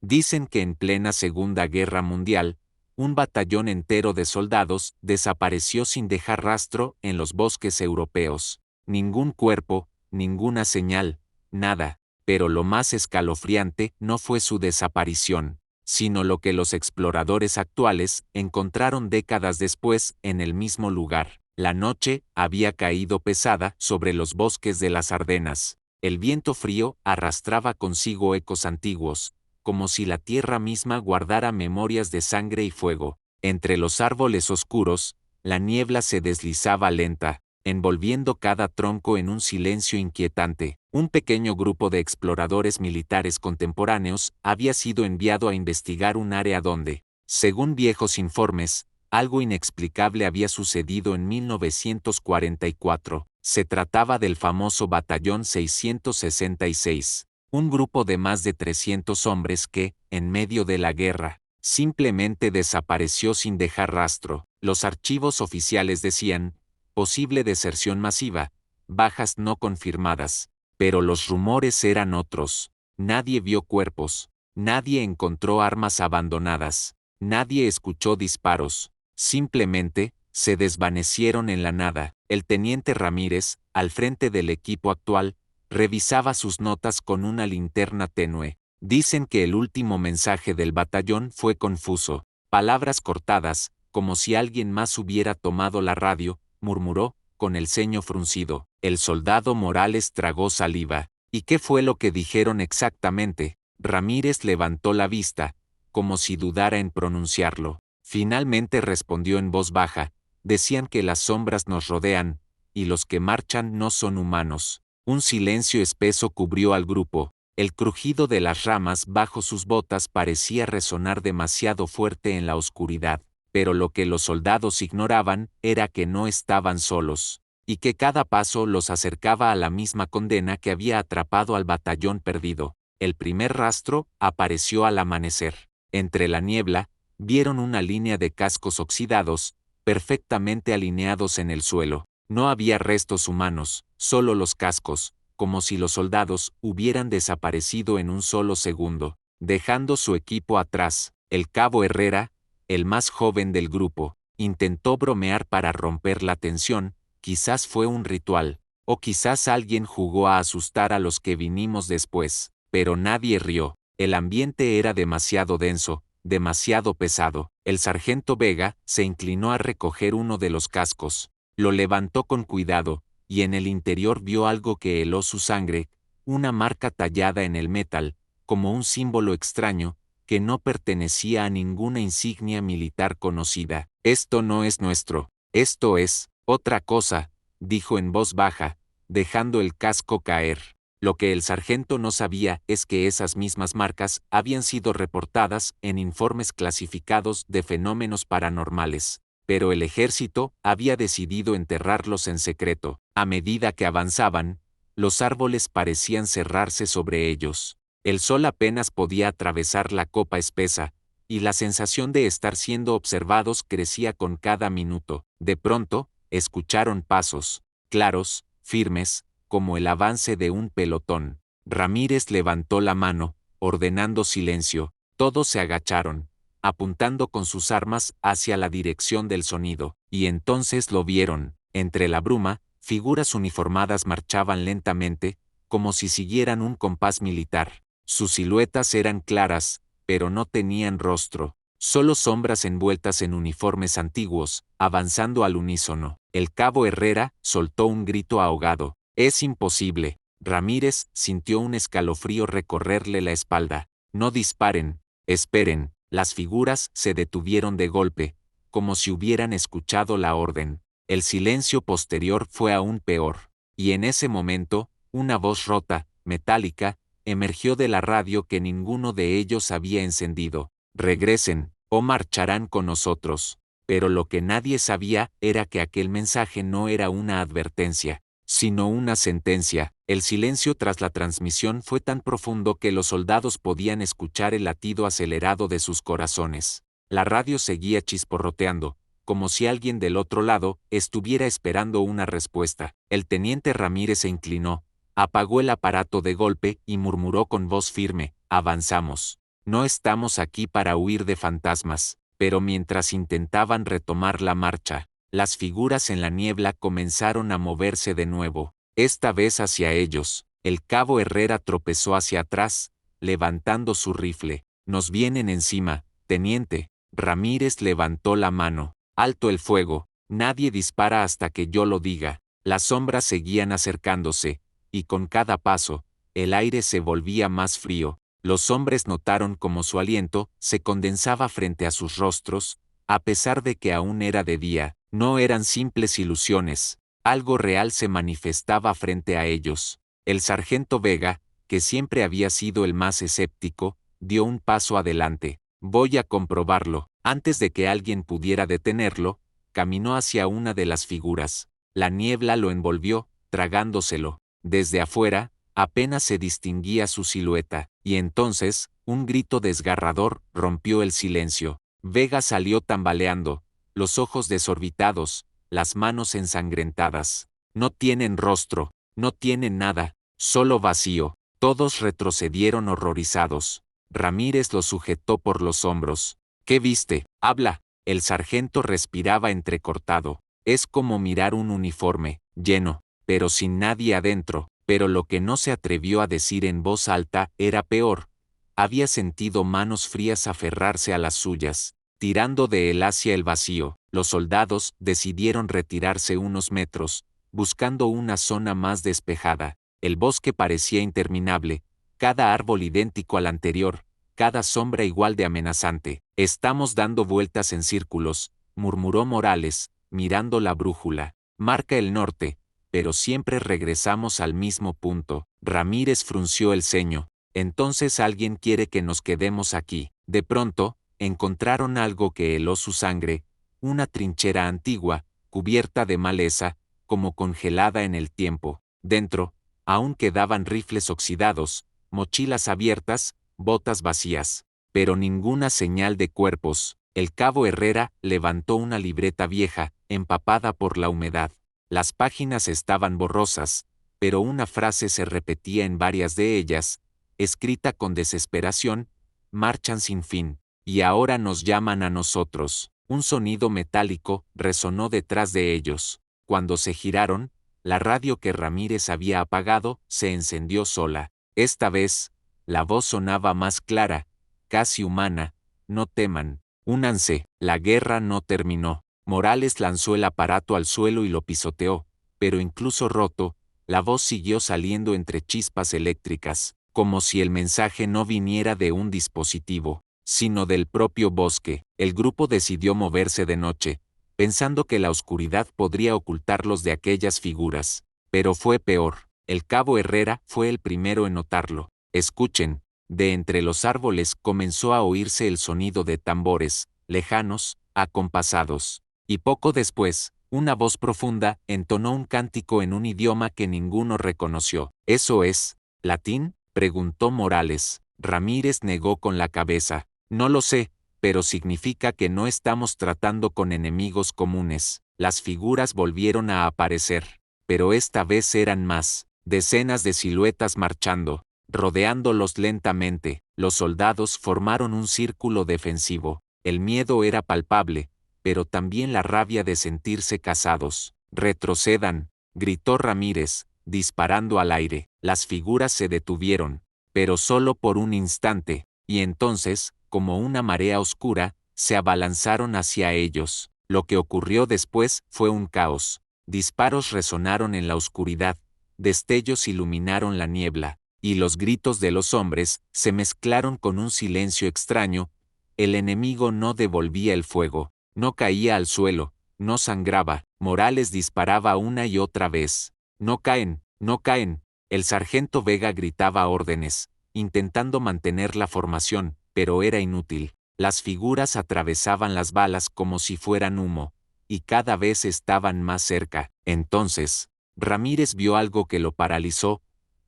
Dicen que en plena Segunda Guerra Mundial, un batallón entero de soldados desapareció sin dejar rastro en los bosques europeos. Ningún cuerpo, ninguna señal, nada. Pero lo más escalofriante no fue su desaparición, sino lo que los exploradores actuales encontraron décadas después en el mismo lugar. La noche había caído pesada sobre los bosques de las Ardenas. El viento frío arrastraba consigo ecos antiguos, como si la tierra misma guardara memorias de sangre y fuego. Entre los árboles oscuros, la niebla se deslizaba lenta, envolviendo cada tronco en un silencio inquietante. Un pequeño grupo de exploradores militares contemporáneos había sido enviado a investigar un área donde, según viejos informes, algo inexplicable había sucedido en 1944. Se trataba del famoso Batallón 666, un grupo de más de 300 hombres que, en medio de la guerra, simplemente desapareció sin dejar rastro. Los archivos oficiales decían, posible deserción masiva, bajas no confirmadas, pero los rumores eran otros. Nadie vio cuerpos, nadie encontró armas abandonadas, nadie escuchó disparos, simplemente, se desvanecieron en la nada. El teniente Ramírez, al frente del equipo actual, revisaba sus notas con una linterna tenue. Dicen que el último mensaje del batallón fue confuso, palabras cortadas, como si alguien más hubiera tomado la radio, murmuró, con el ceño fruncido. El soldado Morales tragó saliva. ¿Y qué fue lo que dijeron exactamente? Ramírez levantó la vista, como si dudara en pronunciarlo. Finalmente respondió en voz baja, decían que las sombras nos rodean, y los que marchan no son humanos. Un silencio espeso cubrió al grupo. El crujido de las ramas bajo sus botas parecía resonar demasiado fuerte en la oscuridad, pero lo que los soldados ignoraban era que no estaban solos, y que cada paso los acercaba a la misma condena que había atrapado al batallón perdido. El primer rastro apareció al amanecer. Entre la niebla, vieron una línea de cascos oxidados, perfectamente alineados en el suelo. No había restos humanos, solo los cascos, como si los soldados hubieran desaparecido en un solo segundo, dejando su equipo atrás. El cabo Herrera, el más joven del grupo, intentó bromear para romper la tensión. Quizás fue un ritual, o quizás alguien jugó a asustar a los que vinimos después, pero nadie rió. El ambiente era demasiado denso, demasiado pesado. El sargento Vega se inclinó a recoger uno de los cascos. Lo levantó con cuidado, y en el interior vio algo que heló su sangre, una marca tallada en el metal, como un símbolo extraño, que no pertenecía a ninguna insignia militar conocida. Esto no es nuestro, esto es otra cosa, dijo en voz baja, dejando el casco caer. Lo que el sargento no sabía es que esas mismas marcas habían sido reportadas en informes clasificados de fenómenos paranormales, pero el ejército había decidido enterrarlos en secreto. A medida que avanzaban, los árboles parecían cerrarse sobre ellos. El sol apenas podía atravesar la copa espesa, y la sensación de estar siendo observados crecía con cada minuto. De pronto, escucharon pasos, claros, firmes, como el avance de un pelotón. Ramírez levantó la mano, ordenando silencio. Todos se agacharon, apuntando con sus armas hacia la dirección del sonido, y entonces lo vieron. Entre la bruma, figuras uniformadas marchaban lentamente, como si siguieran un compás militar. Sus siluetas eran claras, pero no tenían rostro, solo sombras envueltas en uniformes antiguos, avanzando al unísono. El cabo Herrera soltó un grito ahogado. «Es imposible». Ramírez sintió un escalofrío recorrerle la espalda. «No disparen, esperen». Las figuras se detuvieron de golpe, como si hubieran escuchado la orden. El silencio posterior fue aún peor, y en ese momento, una voz rota, metálica, emergió de la radio que ninguno de ellos había encendido. «Regresen, o marcharán con nosotros». Pero lo que nadie sabía era que aquel mensaje no era una advertencia, sino una sentencia. El silencio tras la transmisión fue tan profundo que los soldados podían escuchar el latido acelerado de sus corazones. La radio seguía chisporroteando, como si alguien del otro lado estuviera esperando una respuesta. El teniente Ramírez se inclinó, apagó el aparato de golpe y murmuró con voz firme: «Avanzamos». no estamos aquí para huir de fantasmas. Pero mientras intentaban retomar la marcha, las figuras en la niebla comenzaron a moverse de nuevo, esta vez hacia ellos. El cabo Herrera tropezó hacia atrás, levantando su rifle. Nos vienen encima, teniente. Ramírez levantó la mano. Alto el fuego, nadie dispara hasta que yo lo diga. Las sombras seguían acercándose, y con cada paso, el aire se volvía más frío. Los hombres notaron cómo su aliento se condensaba frente a sus rostros, a pesar de que aún era de día. No eran simples ilusiones, algo real se manifestaba frente a ellos. El sargento Vega, que siempre había sido el más escéptico, dio un paso adelante. Voy a comprobarlo. Antes de que alguien pudiera detenerlo, caminó hacia una de las figuras. La niebla lo envolvió, tragándoselo. Desde afuera, apenas se distinguía su silueta, y entonces, un grito desgarrador rompió el silencio. Vega salió tambaleando, los ojos desorbitados, las manos ensangrentadas. No tienen rostro, no tienen nada, solo vacío. Todos retrocedieron horrorizados. Ramírez lo sujetó por los hombros. ¿Qué viste? Habla. El sargento respiraba entrecortado. Es como mirar un uniforme, lleno, pero sin nadie adentro. Pero lo que no se atrevió a decir en voz alta era peor. Había sentido manos frías aferrarse a las suyas, tirando de él hacia el vacío. Los soldados decidieron retirarse unos metros, buscando una zona más despejada. El bosque parecía interminable, cada árbol idéntico al anterior, cada sombra igual de amenazante. Estamos dando vueltas en círculos, murmuró Morales, mirando la brújula. Marca el norte, pero siempre regresamos al mismo punto. Ramírez frunció el ceño. Entonces alguien quiere que nos quedemos aquí. De pronto, encontraron algo que heló su sangre, una trinchera antigua, cubierta de maleza, como congelada en el tiempo. Dentro, aún quedaban rifles oxidados, mochilas abiertas, botas vacías, pero ninguna señal de cuerpos. El cabo Herrera levantó una libreta vieja, empapada por la humedad. Las páginas estaban borrosas, pero una frase se repetía en varias de ellas, escrita con desesperación: marchan sin fin, y ahora nos llaman a nosotros. Un sonido metálico resonó detrás de ellos. Cuando se giraron, la radio que Ramírez había apagado se encendió sola. Esta vez, la voz sonaba más clara, casi humana: no teman, únanse, la guerra no terminó. Morales lanzó el aparato al suelo y lo pisoteó, pero incluso roto, la voz siguió saliendo entre chispas eléctricas, como si el mensaje no viniera de un dispositivo, sino del propio bosque. El grupo decidió moverse de noche, pensando que la oscuridad podría ocultarlos de aquellas figuras. Pero fue peor. El cabo Herrera fue el primero en notarlo. Escuchen. De entre los árboles comenzó a oírse el sonido de tambores, lejanos, acompasados. Y poco después, una voz profunda entonó un cántico en un idioma que ninguno reconoció. ¿Eso es latín?, preguntó Morales. Ramírez negó con la cabeza. No lo sé, pero significa que no estamos tratando con enemigos comunes. Las figuras volvieron a aparecer, pero esta vez eran más. Decenas de siluetas marchando, rodeándolos lentamente. Los soldados formaron un círculo defensivo. El miedo era palpable, pero también la rabia de sentirse cazados. Retrocedan, gritó Ramírez, disparando al aire. Las figuras se detuvieron, pero solo por un instante, y entonces, como una marea oscura, se abalanzaron hacia ellos. Lo que ocurrió después fue un caos. Disparos resonaron en la oscuridad, destellos iluminaron la niebla, y los gritos de los hombres se mezclaron con un silencio extraño. El enemigo no devolvía el fuego, no caía al suelo, no sangraba. Morales disparaba una y otra vez. No caen, no caen. El sargento Vega gritaba órdenes, intentando mantener la formación, pero era inútil. Las figuras atravesaban las balas como si fueran humo, y cada vez estaban más cerca. Entonces, Ramírez vio algo que lo paralizó.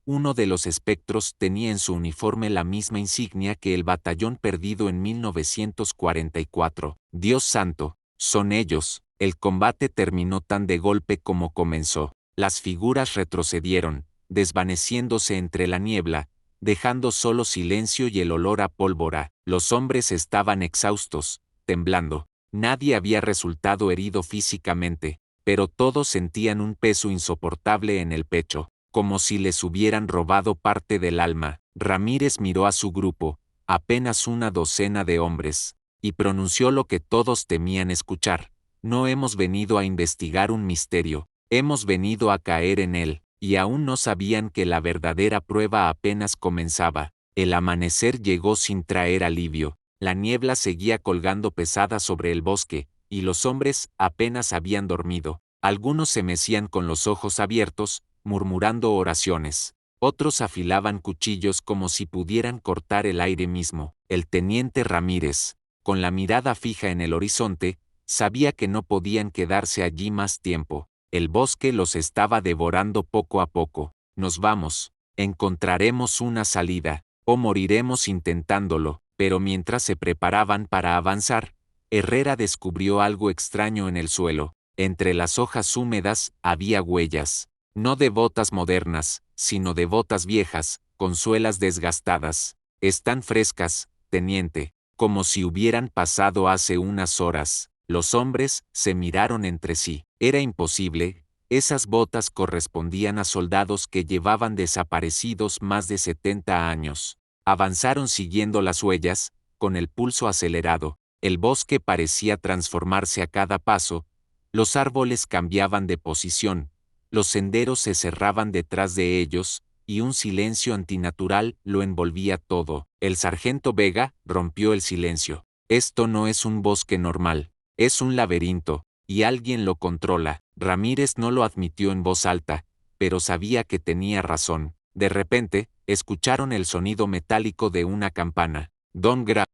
Uno de los espectros tenía en su uniforme la misma insignia que el batallón perdido en 1944. Dios santo, son ellos. El combate terminó tan de golpe como comenzó. Las figuras retrocedieron, desvaneciéndose entre la niebla, dejando solo silencio y el olor a pólvora. Los hombres estaban exhaustos, temblando. Nadie había resultado herido físicamente, pero todos sentían un peso insoportable en el pecho, como si les hubieran robado parte del alma. Ramírez miró a su grupo, apenas una docena de hombres, y pronunció lo que todos temían escuchar. No hemos venido a investigar un misterio, hemos venido a caer en él, y aún no sabían que la verdadera prueba apenas comenzaba. El amanecer llegó sin traer alivio, la niebla seguía colgando pesada sobre el bosque, y los hombres apenas habían dormido. Algunos se mecían con los ojos abiertos, murmurando oraciones. Otros afilaban cuchillos como si pudieran cortar el aire mismo. El teniente Ramírez, con la mirada fija en el horizonte, sabía que no podían quedarse allí más tiempo. El bosque los estaba devorando poco a poco. Nos vamos. Encontraremos una salida, o moriremos intentándolo. Pero mientras se preparaban para avanzar, Herrera descubrió algo extraño en el suelo. Entre las hojas húmedas había huellas, no de botas modernas, sino de botas viejas, con suelas desgastadas. Están frescas, teniente, como si hubieran pasado hace unas horas. Los hombres se miraron entre sí. Era imposible, esas botas correspondían a soldados que llevaban desaparecidos más de 70 años. Avanzaron siguiendo las huellas, con el pulso acelerado. El bosque parecía transformarse a cada paso, los árboles cambiaban de posición, los senderos se cerraban detrás de ellos, y un silencio antinatural lo envolvía todo. El sargento Vega rompió el silencio. Esto no es un bosque normal, es un laberinto, y alguien lo controla. Ramírez no lo admitió en voz alta, pero sabía que tenía razón. De repente, escucharon el sonido metálico de una campana. Don Gra,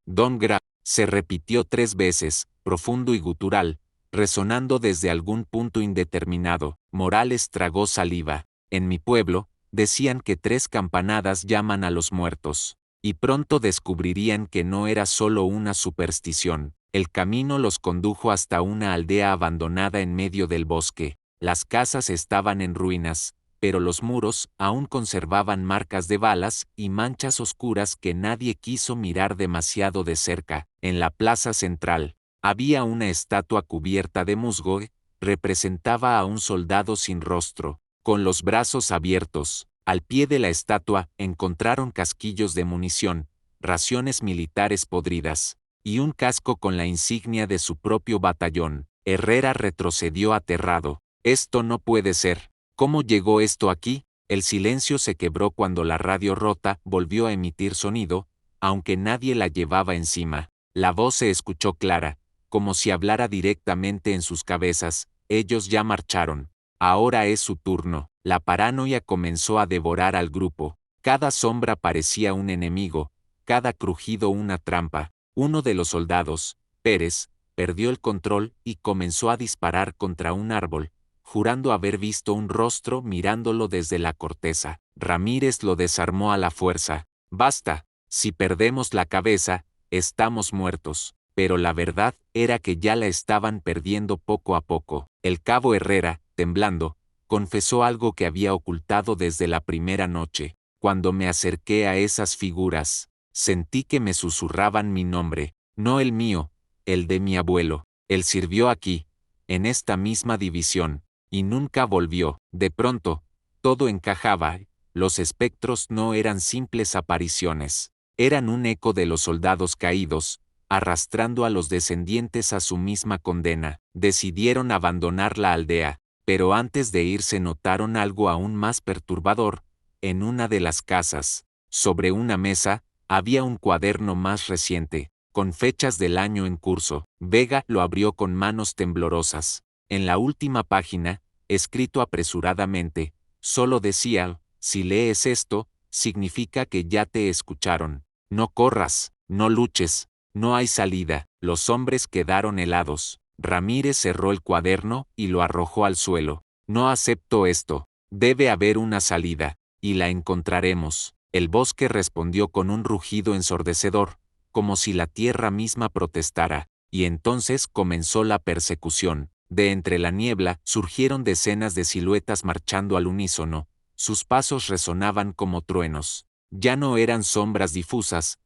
se repitió 3 veces, profundo y gutural, resonando desde algún punto indeterminado. Morales tragó saliva. En mi pueblo, decían que 3 campanadas llaman a los muertos. Y pronto descubrirían que no era solo una superstición. El camino los condujo hasta una aldea abandonada en medio del bosque. Las casas estaban en ruinas, pero los muros aún conservaban marcas de balas y manchas oscuras que nadie quiso mirar demasiado de cerca. En la plaza central, había una estatua cubierta de musgo, representaba a un soldado sin rostro, con los brazos abiertos. Al pie de la estatua encontraron casquillos de munición, raciones militares podridas, y un casco con la insignia de su propio batallón. Herrera retrocedió aterrado. Esto no puede ser. ¿Cómo llegó esto aquí? El silencio se quebró cuando la radio rota volvió a emitir sonido, aunque nadie la llevaba encima. La voz se escuchó clara, como si hablara directamente en sus cabezas. Ellos ya marcharon. Ahora es su turno. La paranoia comenzó a devorar al grupo. Cada sombra parecía un enemigo, cada crujido una trampa. Uno de los soldados, Pérez, perdió el control y comenzó a disparar contra un árbol, jurando haber visto un rostro mirándolo desde la corteza. Ramírez lo desarmó a la fuerza. Basta, si perdemos la cabeza, estamos muertos. Pero la verdad era que ya la estaban perdiendo poco a poco. El cabo Herrera, temblando, confesó algo que había ocultado desde la primera noche. Cuando me acerqué a esas figuras, sentí que me susurraban mi nombre, no el mío, el de mi abuelo. Él sirvió aquí, en esta misma división, y nunca volvió. De pronto, todo encajaba. Los espectros no eran simples apariciones, eran un eco de los soldados caídos, arrastrando a los descendientes a su misma condena. Decidieron abandonar la aldea, pero antes de irse notaron algo aún más perturbador. En una de las casas, sobre una mesa, había un cuaderno más reciente, con fechas del año en curso. Vega lo abrió con manos temblorosas. En la última página, escrito apresuradamente, solo decía: si lees esto, significa que ya te escucharon. No corras, no luches, no hay salida. Los hombres quedaron helados. Ramírez cerró el cuaderno y lo arrojó al suelo. No acepto esto. Debe haber una salida, y la encontraremos. El bosque respondió con un rugido ensordecedor, como si la tierra misma protestara, y entonces comenzó la persecución. De entre la niebla surgieron decenas de siluetas marchando al unísono, sus pasos resonaban como truenos. Ya no eran sombras difusas,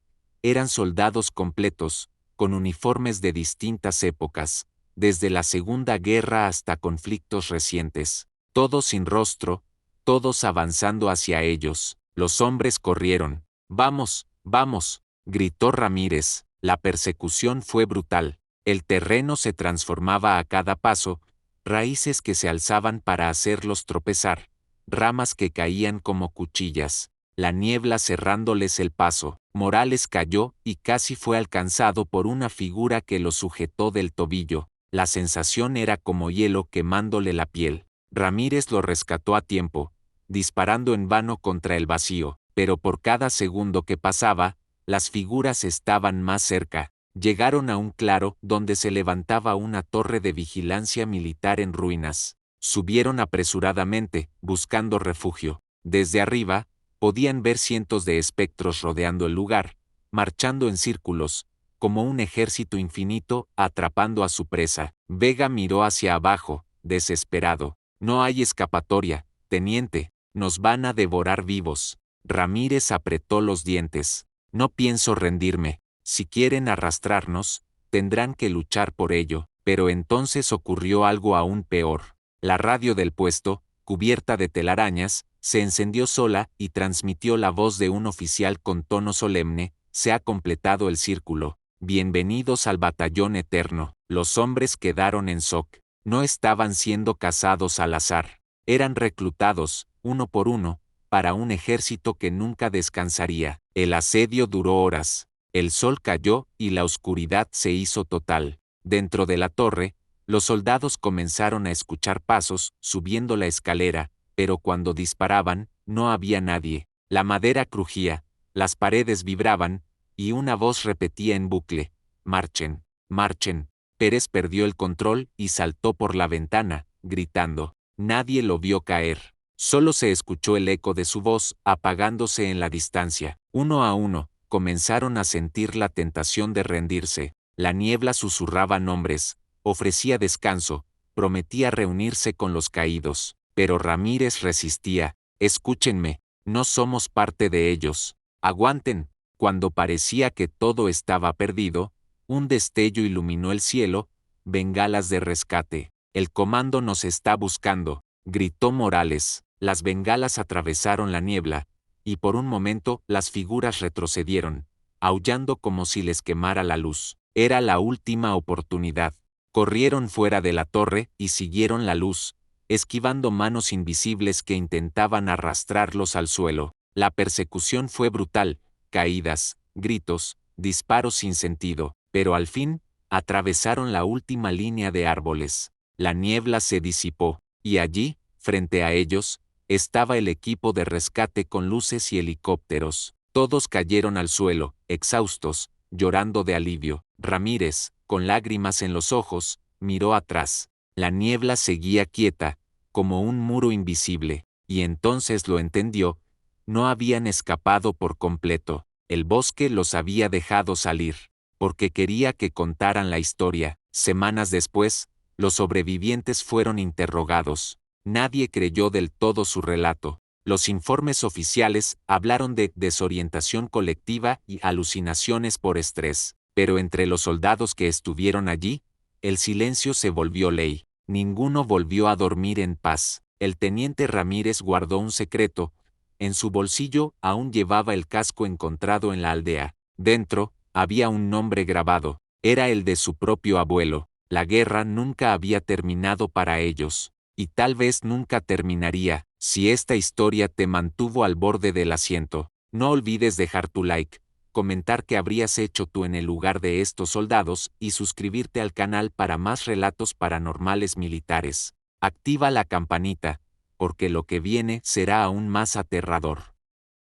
eran soldados completos, con uniformes de distintas épocas, desde la Segunda Guerra hasta conflictos recientes, todos sin rostro, todos avanzando hacia ellos. Los hombres corrieron. «Vamos, vamos», gritó Ramírez. La persecución fue brutal. El terreno se transformaba a cada paso, raíces que se alzaban para hacerlos tropezar, ramas que caían como cuchillas, la niebla cerrándoles el paso. Morales cayó y casi fue alcanzado por una figura que lo sujetó del tobillo. La sensación era como hielo quemándole la piel. Ramírez lo rescató a tiempo, disparando en vano contra el vacío, pero por cada segundo que pasaba, las figuras estaban más cerca. Llegaron a un claro donde se levantaba una torre de vigilancia militar en ruinas. Subieron apresuradamente, buscando refugio. Desde arriba, podían ver cientos de espectros rodeando el lugar, marchando en círculos, como un ejército infinito atrapando a su presa. Vega miró hacia abajo, desesperado. «No hay escapatoria, teniente, nos van a devorar vivos». Ramírez apretó los dientes. «No pienso rendirme. Si quieren arrastrarnos, tendrán que luchar por ello». Pero entonces ocurrió algo aún peor. La radio del puesto, cubierta de telarañas, se encendió sola y transmitió la voz de un oficial con tono solemne: «Se ha completado el círculo. Bienvenidos al batallón eterno». Los hombres quedaron en shock. No estaban siendo cazados al azar. Eran reclutados, uno por uno, para un ejército que nunca descansaría. El asedio duró horas. El sol cayó y la oscuridad se hizo total. Dentro de la torre, los soldados comenzaron a escuchar pasos subiendo la escalera, pero cuando disparaban, no había nadie. La madera crujía, las paredes vibraban, y una voz repetía en bucle: «Marchen, marchen». Pérez perdió el control y saltó por la ventana, gritando. Nadie lo vio caer. Solo se escuchó el eco de su voz apagándose en la distancia. Uno a uno, comenzaron a sentir la tentación de rendirse. La niebla susurraba nombres, ofrecía descanso, prometía reunirse con los caídos. Pero Ramírez resistía. «Escúchenme, no somos parte de ellos. Aguanten». Cuando parecía que todo estaba perdido, un destello iluminó el cielo. «Bengalas de rescate. El comando nos está buscando», gritó Morales. Las bengalas atravesaron la niebla, y por un momento las figuras retrocedieron, aullando como si les quemara la luz. Era la última oportunidad. Corrieron fuera de la torre y siguieron la luz, esquivando manos invisibles que intentaban arrastrarlos al suelo. La persecución fue brutal, caídas, gritos, disparos sin sentido, pero al fin, atravesaron la última línea de árboles. La niebla se disipó, y allí, frente a ellos, estaba el equipo de rescate con luces y helicópteros. Todos cayeron al suelo, exhaustos, llorando de alivio. Ramírez, con lágrimas en los ojos, miró atrás. La niebla seguía quieta, como un muro invisible, y entonces lo entendió: no habían escapado por completo. El bosque los había dejado salir, porque quería que contaran la historia. Semanas después, los sobrevivientes fueron interrogados. Nadie creyó del todo su relato. Los informes oficiales hablaron de desorientación colectiva y alucinaciones por estrés, pero entre los soldados que estuvieron allí, el silencio se volvió ley. Ninguno volvió a dormir en paz. El teniente Ramírez guardó un secreto. En su bolsillo aún llevaba el casco encontrado en la aldea. Dentro, había un nombre grabado. Era el de su propio abuelo. La guerra nunca había terminado para ellos. Y tal vez nunca terminaría. Si esta historia te mantuvo al borde del asiento, no olvides dejar tu like, comentar qué habrías hecho tú en el lugar de estos soldados y suscribirte al canal para más relatos paranormales militares. Activa la campanita, porque lo que viene será aún más aterrador.